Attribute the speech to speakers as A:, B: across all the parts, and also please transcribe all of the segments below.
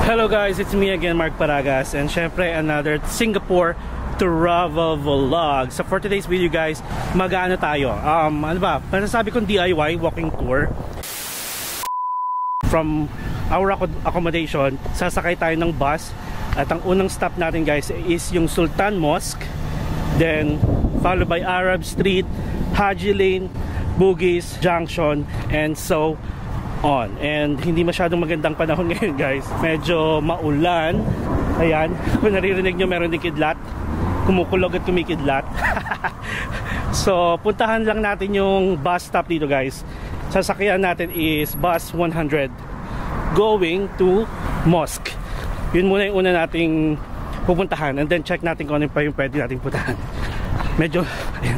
A: Hello guys, it's me again, Mark Paragas, and syempre another Singapore travel vlog. So for today's video guys, mag-ano tayo? Ano ba? Masasabi kong DIY walking tour. From our accommodation, sasakay tayo ng bus. At ang unang stop natin guys is yung Sultan Mosque. Then followed by Arab Street, Haji Lane, Bugis Junction, and so on. And hindi masyadong magandang panahon ngayon guys. Medyo maulan. Ayan, kung naririnig nyo meron din kidlat. Kumukulog at kumikidlat. So puntahan lang natin yung bus stop dito guys. Sasakyan natin is bus 100 going to Mosque. Yun muna yung una nating pupuntahan. And then check natin kung ano pa yung pwede nating puntahan. Medyo, ayan,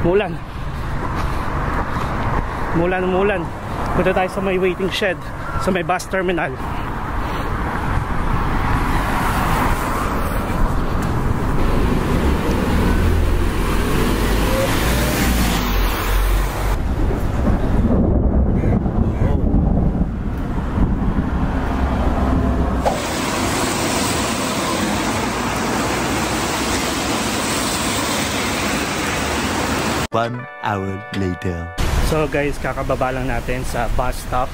A: muulan. Umulan. Punta tayo sa may waiting shed, sa may bus terminal.
B: One hour later.
A: So guys, kakababa lang natin sa bus stop.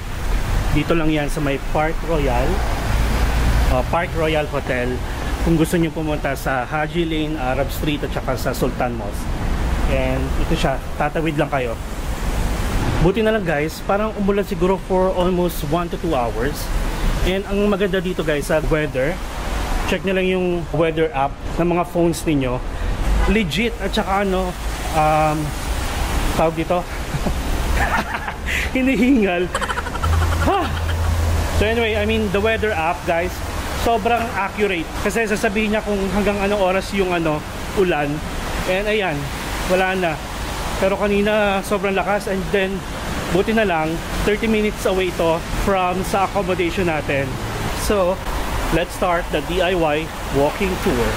A: Dito lang yan sa may Park Royal Hotel. Kung gusto nyo pumunta sa Haji Lane, Arab Street at saka sa Sultan Mosque. And ito siya, tatawid lang kayo. Buti na lang guys, parang umulan siguro for almost 1 to 2 hours. And ang maganda dito guys sa weather, check nyo lang yung weather app ng mga phones ninyo. Legit at saka ano, tawag dito hinihingal. So anyway, I mean the weather app guys, sobrang accurate kasi sasabihin niya kung hanggang anong oras yung ano, ulan. And ayan, wala na. Pero kanina sobrang lakas. And then buti na lang 30 minutes away ito from sa accommodation natin. So let's start the DIY walking tour.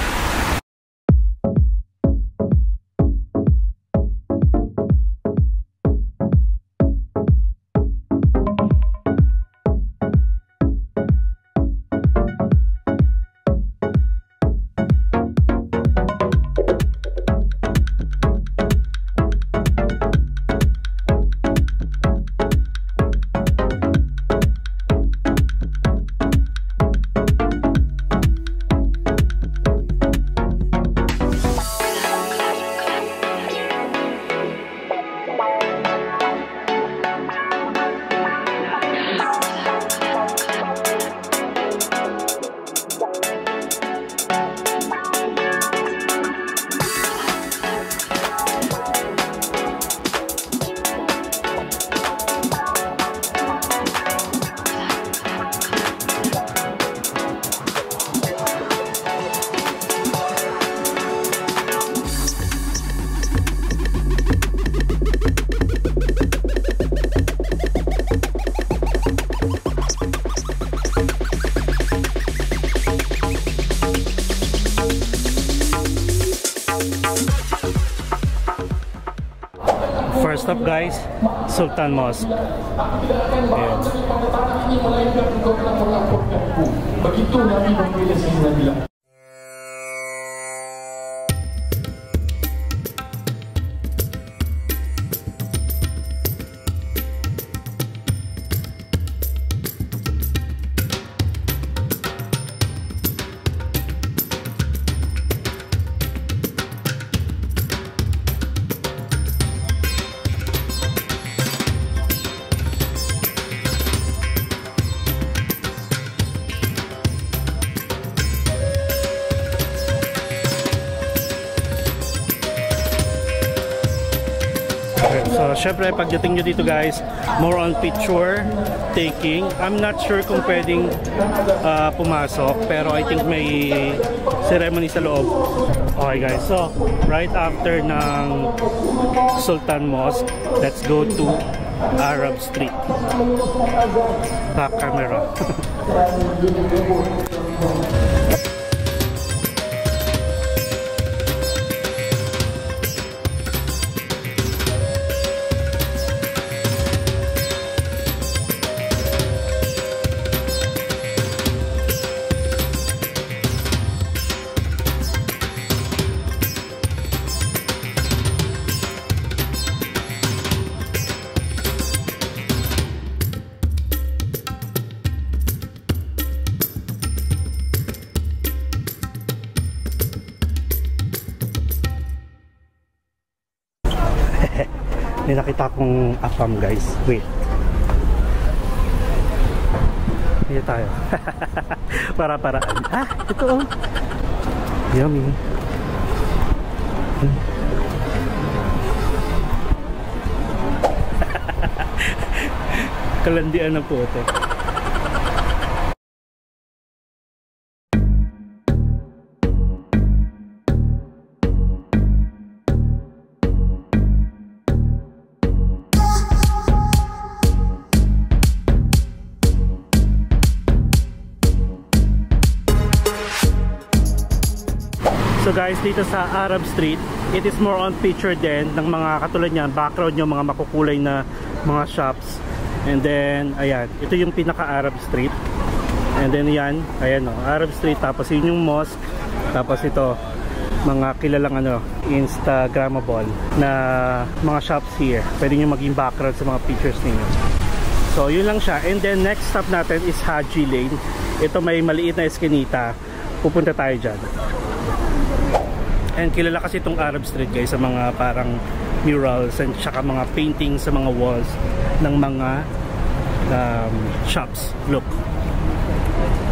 A: First up guys, Sultan Mosque. Ayan. So syempre pagdating nyo dito guys, more on picture taking. I'm not sure kung pwedeng pumasok, pero I think may ceremony sa loob. Okay guys, so right after ng Sultan Mosque, let's go to Arab Street. Back camera. May nakita akong apam guys. Wait. Hindi tayo. Para-paraan. Ah, ito oh. Yummy. Kalandian ng puto. So guys, dito sa Arab Street, it is more on picture din ng mga katulad niyan, background yung mga makukulay na mga shops. And then, ayan, ito yung pinaka-Arab Street. And then yan, ayan o, Arab Street, tapos yun yung mosque. Tapos ito, mga kilalang Instagrammable na mga shops here. Pwede nyo maging background sa mga pictures ninyo. So yun lang siya. And then next stop natin is Haji Lane. Ito may maliit na eskinita. Pupunta tayo dyan. And kilala kasi itong Arab Street guys sa mga parang murals and saka mga paintings sa mga walls ng mga shops. Look.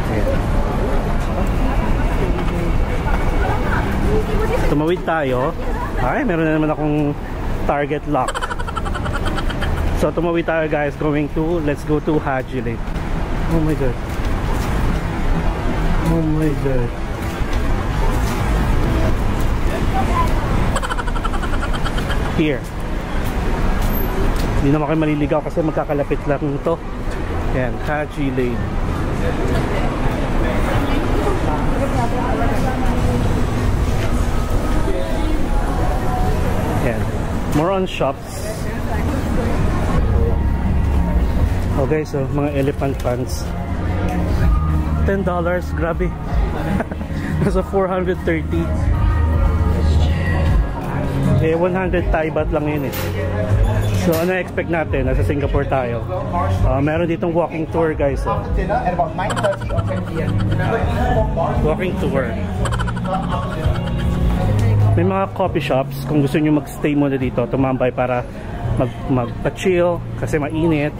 A: Ayan. Tumawid tayo. Ay, meron na naman akong target lock. So tumawid tayo guys, let's go to Haji Lane. Oh my god. Oh my god. Here. Hindi naman kayo maliligaw kasi magkakalapit lang ito. Ayan, Haji Lane. Ayan. More on shops. Okay, so mga elephant pants. $10, grabe. Nasa 430. Eh, 100 Thai baht lang yun eh. So, ano expect natin? Nasa Singapore tayo. Meron ditong walking tour guys. Oh. Walking tour. May mga coffee shops. Kung gusto nyo mag-stay muna dito, tumambay para magpa-chill kasi mainit.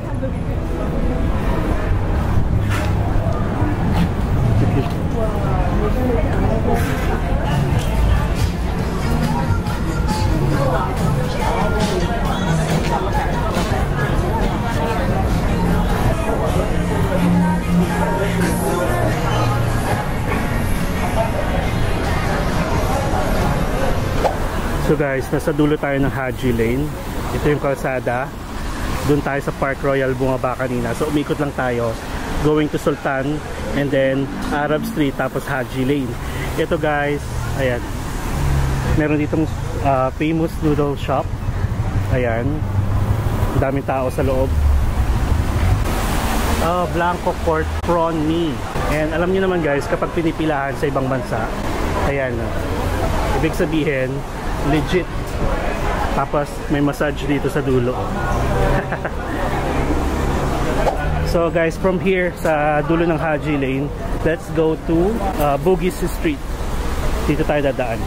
A: So guys, nasa dulo tayo ng Haji Lane. Ito yung kalsada. Doon tayo sa Park Royal bumaba kanina. So umikot lang tayo going to Sultan and then Arab Street tapos Haji Lane. Ito guys, ayan. Meron ditong famous noodle shop. Ayan. Daming tao sa loob. Blanco Court Prawn Me. And alam niyo naman guys, kapag pinipilahan sa ibang bansa, ayan. Ibig sabihin, legit. Tapos may massage dito sa dulo. So guys, from here sa dulo ng Haji Lane, let's go to Bugis Street. Dito tayo dadaan.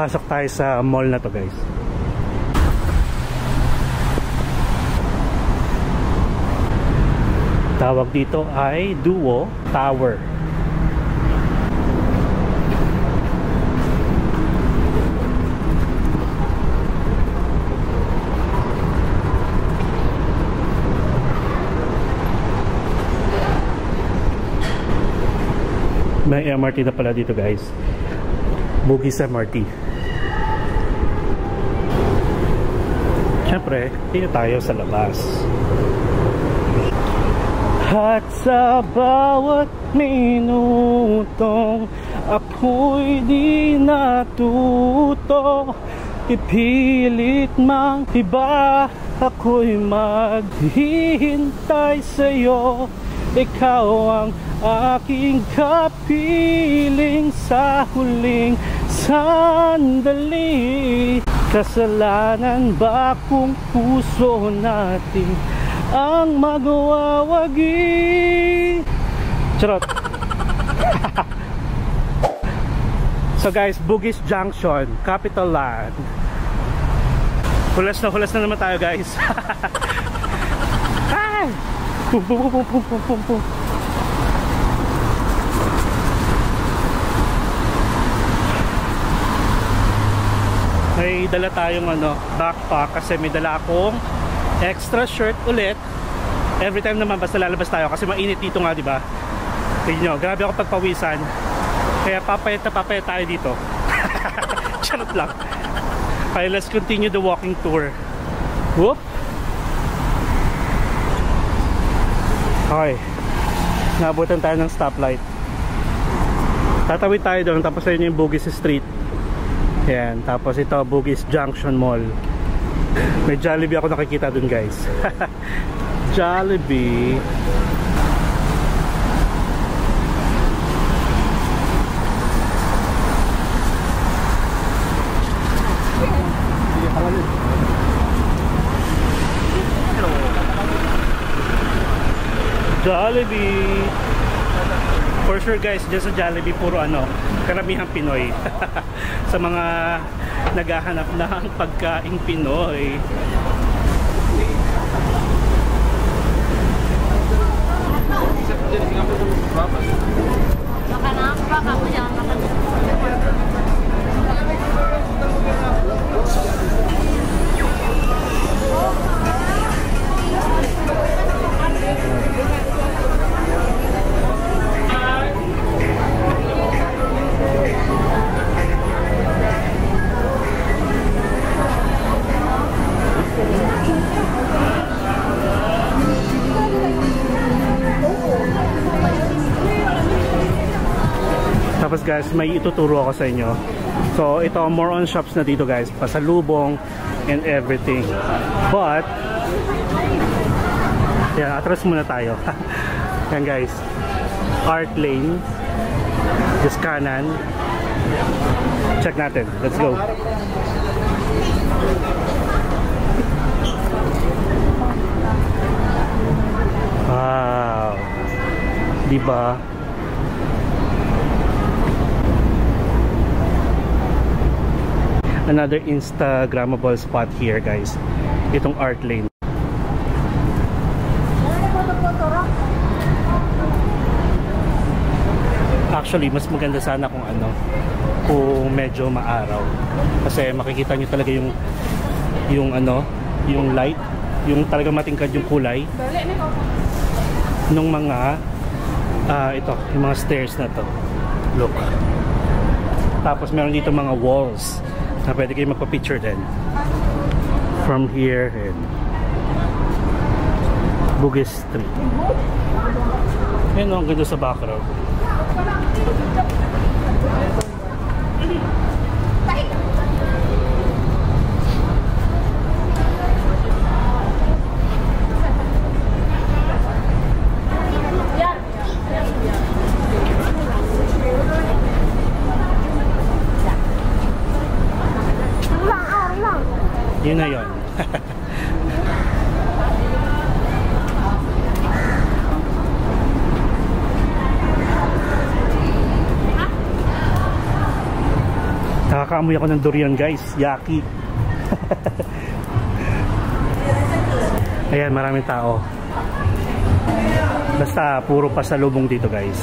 A: Pasok tayo sa mall na to guys. Tawag dito ay Duo Tower. May MRT na pala dito guys. Bugis MRT. Siyempre, dito tayo sa labas. At sa bawat minutong ako'y di natuto, ipilit mang iba ako'y maghihintay sa'yo. Ikaw ang aking kapiling sa huling sandali. Kasalanan ba kung puso natin ang magwawagi? Charot. So guys, Bugis Junction, Capital Land. Hulas na naman tayo guys. Ay! Pum, pum, pum, pum, pum, pum, pum. May dala tayong backpack kasi may dala akong extra shirt ulit. Every time naman basta lalabas tayo kasi mainit dito nga, di ba? Tingnan nyo, grabe ako pagpawisan. Kaya papayat tayo dito. Charot lang. Okay, let's continue the walking tour. Whoop! Okay, nabutan tayo ng stoplight. Tatawid tayo doon, tapos ayun yung Bugis Street. Ayan, tapos ito Bugis Junction Mall. May Jollibee ako nakikita doon guys. Jollibee. Jollibee. For sure guys, dyan sa Jollibee puro karamihan Pinoy. Sa mga naghahanap ng pagkaing Pinoy. Tapos guys, may ituturo ako sa inyo. So ito, more on shops na dito guys, pasalubong and everything. But yeah, atras muna tayo. Yan guys, Art Lane, just kanan. Check natin, let's go. Wow, diba? Another Instagrammable spot here guys, itong Art Lane. Actually mas maganda sana kung medyo maaraw, kasi makikita nyo talaga yung light, yung talaga matingkad yung kulay nung mga yung mga stairs na to. Look, tapos meron dito mga walls na pwede kayo magpa-picture din from here and Bugis Street. Yan ang ganda sa background. Yun na yun. Nakakaamoy ako ng durian guys, yaki. Ayan, maraming tao. Basta puro pasalubong dito guys.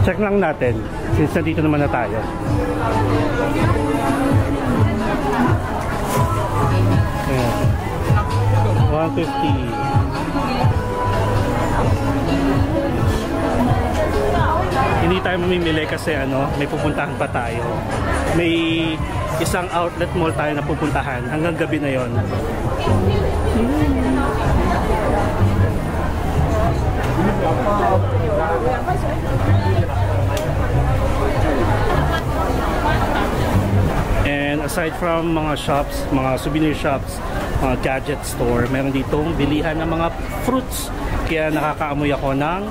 A: Check lang natin since nandito naman na tayo. Ayan, 150. Hindi tayo mamimili kasi may pupuntahan pa tayo. May isang outlet mall tayo na pupuntahan hanggang gabi na yon. And aside from mga shops, mga souvenir shops, mga gadget store. Meron ditong bilihan ng mga fruits. Kaya nakakaamoy ako ng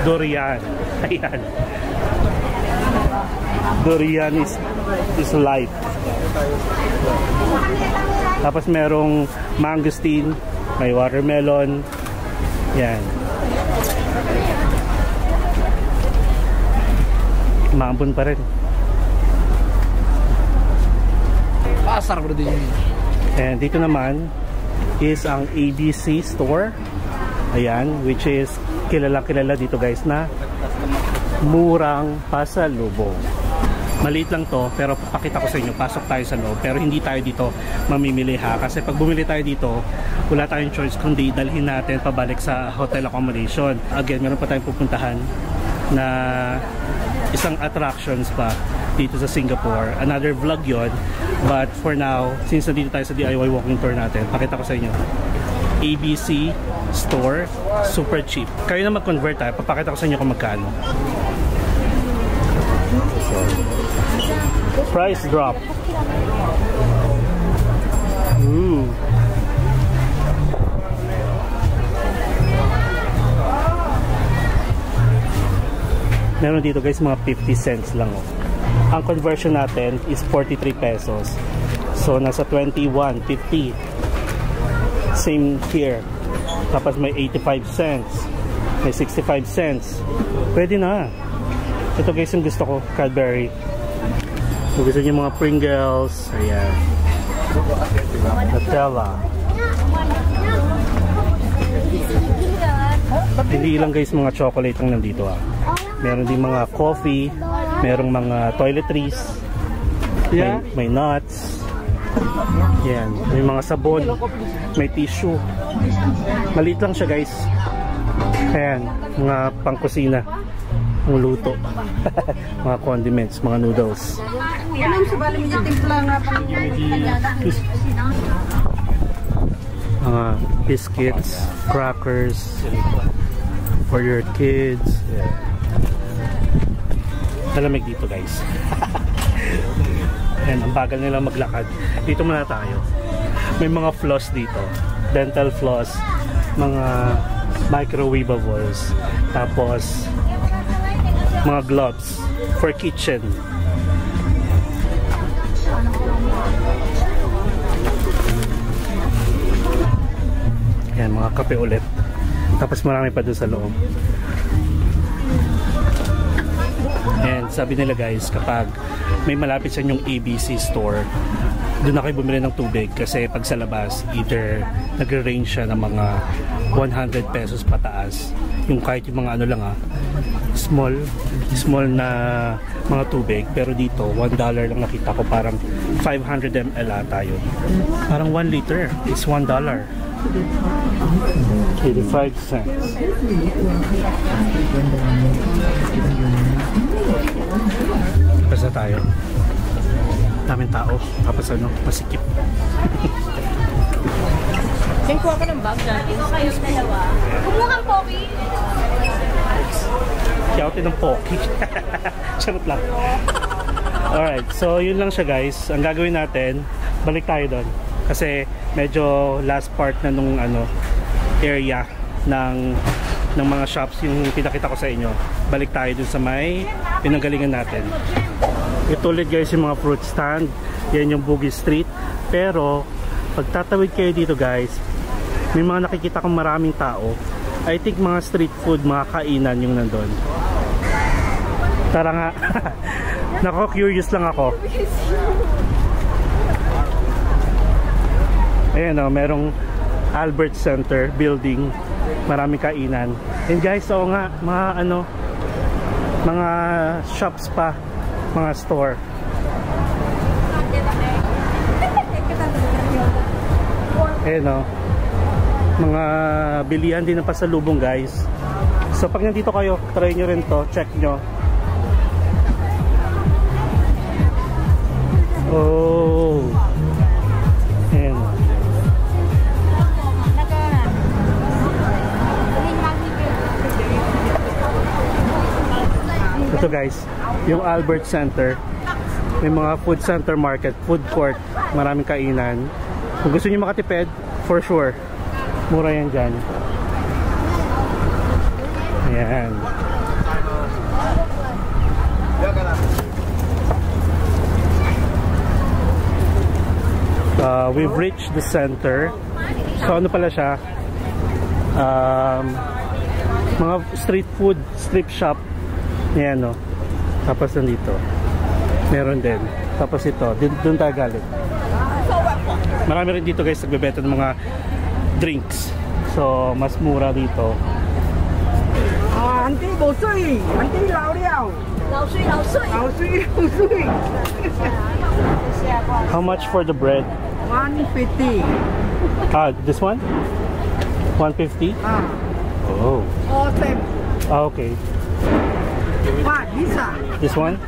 A: durian. Ayan. Durian is life. Tapos merong mangosteen, may watermelon. Yan. Maambon pa rin.
C: Pasar bro din yun.
A: And dito naman is ang ABC store. Ayan, which is kilala dito guys na murang pasalubong. Maliit lang to, pero papakita ko sa inyo. Pasok tayo sa loob, pero hindi tayo dito mamimili ha. Kasi pag bumili tayo dito, wala tayong choice kundi dalhin natin pabalik sa hotel accommodation. Again, meron pa tayong pupuntahan na isang attractions pa dito sa Singapore. Another vlog yon. But for now, since nandito tayo sa DIY walking tour natin, pakita ko sa inyo. ABC store, super cheap. Kayo na mag-convert tayo, papakita ko sa inyo kung magkano. So, price drop. Ooh. Meron dito guys mga 50 cents lang. Oh. Ang conversion natin is 43 pesos. So nasa 21.50. Same here. Tapos may 85 cents. May 65 cents. Pwede na. Ito guys yung gusto ko, Cadbury. So gusto niyo mga Pringles. Ayan. Nutella. Hindi lang guys mga chocolate ang nandito ah. Meron din mga coffee, merong mga toiletries, may nuts, yan, may mga sabon, may tissue. Maliit lang siya guys. Ayan, mga pangkusina, mga luto, mga condiments, mga noodles. Mga biscuits, crackers for your kids. Yeah. Malamig dito guys. Ayan, ang bagal nila maglakad. Dito muna tayo. May mga floss dito. Dental floss. Mga microwavables. Tapos mga gloves for kitchen. Ayan, mga kape ulit. Tapos marami pa doon sa loob. And sabi nila guys, kapag may malapit sa inyong ABC store, doon na kayo bumili ng tubig kasi pag sa labas, either nagre-range siya ng mga 100 pesos pataas. Yung kahit yung mga ano lang small na mga tubig. Pero dito, $1 lang nakita ko, parang 500 ml ata yun. Parang 1 liter is $1. 85 cents. Basta tayo. Daming tao. Tapos ano, masikip.
D: Kuha ka ng bag natin. Kayong dalawa. Kumuha kang poki.
A: Kiyautin ng poki. Charot lang. Alright, so yun lang siya guys. Ang gagawin natin, balik tayo doon. Kasi medyo last part na nung ano, area ng mga shops yung pinakita ko sa inyo. Balik tayo dun sa may pinanggalingan natin. Ito ulit guys yung mga fruit stand. Yan yung Bugis Street. Pero pag tatawid kayo dito guys, may mga nakikita kong maraming tao. I think mga street food, mga kainan yung nandun. Tara nga. Nako, curious lang ako. Ayan o, merong Albert Center building, maraming kainan. And guys, oo nga, mga ano, mga shops pa, mga store. Ayan o, mga bilihan din ng pasalubong guys. So pag nandito kayo, try nyo rin to, check nyo. Oh, ayan. Ito guys, yung Albert Center, may mga food center market, food court, maraming kainan. Kung gusto niyo makatipid, For sure. Mura yan dyan. Ayan. We've reached the center. So ano pala siya? Mga street food, strip shop. Ayan, no? Tapos nandito meron din. Tapos ito, doon tayo galing. Marami rin dito guys nagbebenta ng mga drinks. So mas mura dito.
C: Auntie, 5岁 Auntie 老了
D: 老水老水
C: 老水老水
A: How much for the bread?
C: 150
A: This one? 150? Oh.
C: all same
A: Okay.
C: what Lisa
A: This one?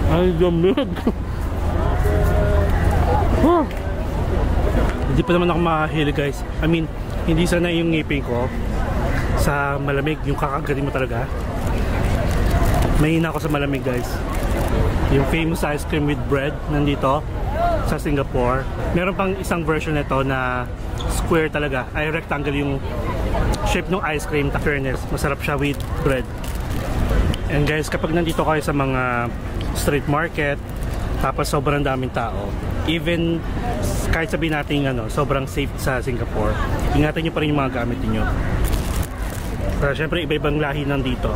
A: Ay, lamig. Huh. Hindi pa naman ako makahili guys. I mean, hindi sana yung ngipin ko sa malamig, yung kakagaling mo talaga. Mahina ako sa malamig guys. Yung famous ice cream with bread nandito sa Singapore. Meron pang isang version nito na square talaga. Ay rectangle yung shape ng ice cream. Ta fairness, masarap siya with bread. And guys, kapag nandito kayo sa mga street market, tapos sobrang daming tao, even kahit sabihin natin sobrang safe sa Singapore, ingatan nyo pa rin yung mga gamit niyo. Pero syempre iba-ibang lahi nandito.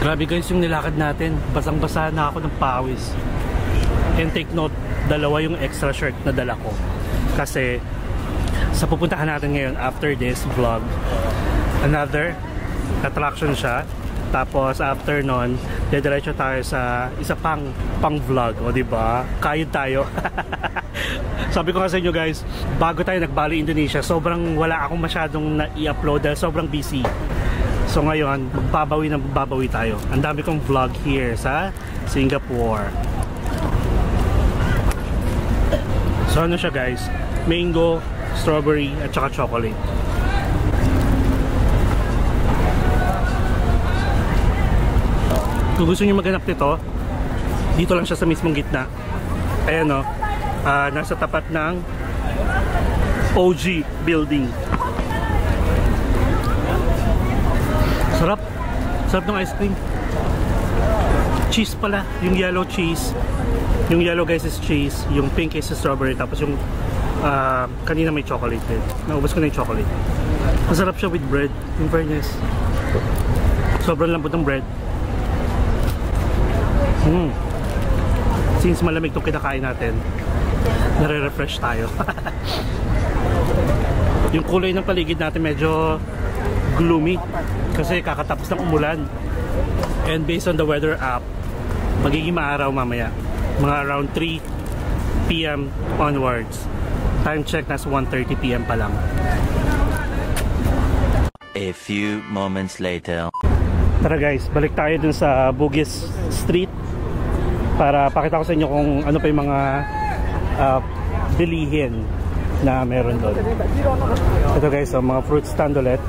A: Grabe guys yung nilakad natin, basang-basa na ako ng pawis. And take note, dalawa yung extra shirt na dala ko kasi sa pupuntahan natin ngayon after this vlog, another attraction siya. Tapos after nun, dediretso tayo sa isa pang vlog, o diba? Kayod tayo. Sabi ko kasi sa inyo guys, bago tayo nagbali Indonesia, sobrang wala akong masyadong na-i-upload dahil sobrang busy. So ngayon, magbabawi tayo. Ang dami kong vlog here sa Singapore. So ano siya guys? Mango, strawberry, at saka chocolate. Kung gusto nyo maghanap nito, dito lang siya sa mismong gitna. Ayan o, nasa tapat ng OG building. Sarap. Sarap ng ice cream. Cheese pala, yung yellow cheese. Yung yellow guys is cheese, yung pink is strawberry, tapos yung kanina may chocolate din. Naubos ko na yung chocolate. Masarap siya with bread, in fairness. Sobrang lambot ng bread. Since malamig itong kinakain natin, nare-refresh tayo. Yung kulay ng paligid natin medyo gloomy kasi kakatapos ng umulan. And based on the weather app, magiging maaraw mamaya, mga around 3 PM onwards. Time check, nasa 1:30 PM pa lang.
B: A few moments later.
A: Tara guys, balik tayo dun sa Bugis Street para pakita ko sa inyo kung ano pa yung mga bilihin na meron doon. Ito guys, mga fruit stand ulit.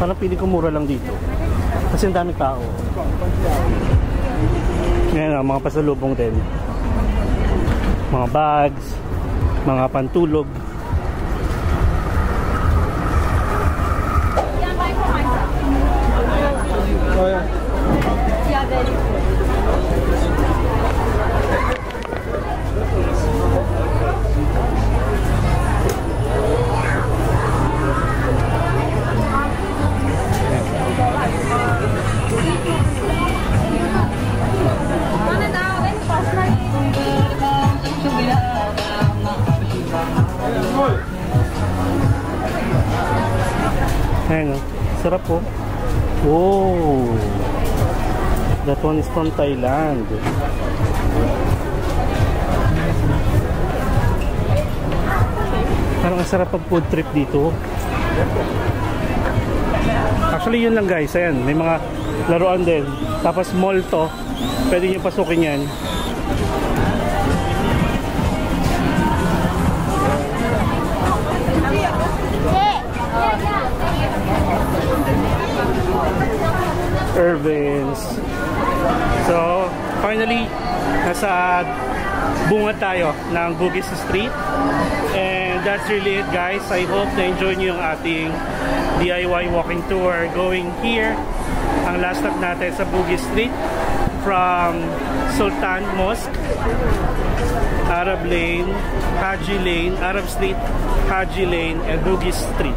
A: Parang pili ko mura lang dito kasi ang daming tao. Ngayon, mga pasalubong din, mga bags, mga pantulog. Ayan o, sarap po. Oh, that one is from Thailand. Parang ang sarap pag food trip dito. Actually yun lang guys, ayan, may mga laruan din. Tapos mall to, pwede nyo pasukin yan. Irvins. So, finally, nasa bungad tayo ng Bugis Street. And that's really it guys. I hope na-enjoy nyo yung ating DIY walking tour going here. Ang last stop natin sa Bugis Street from Sultan Mosque, Arab Lane, Haji Lane, Arab Street, Haji Lane, and Bugis Street.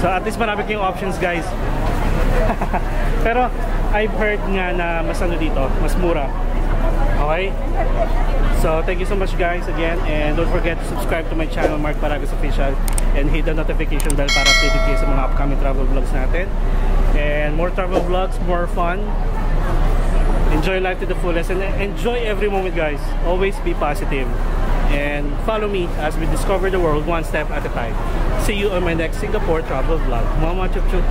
A: So at least marami kayong options guys. Pero I've heard nga na mas ano dito, mas mura. Okay? So thank you so much guys again, and don't forget to subscribe to my channel Mark Paragas Official and hit the notification bell para updated kayo sa mga upcoming travel vlogs natin. And more travel vlogs, more fun. Enjoy life to the fullest and enjoy every moment guys. Always be positive and follow me as we discover the world one step at a time. See you on my next Singapore travel vlog. Mama chup chup.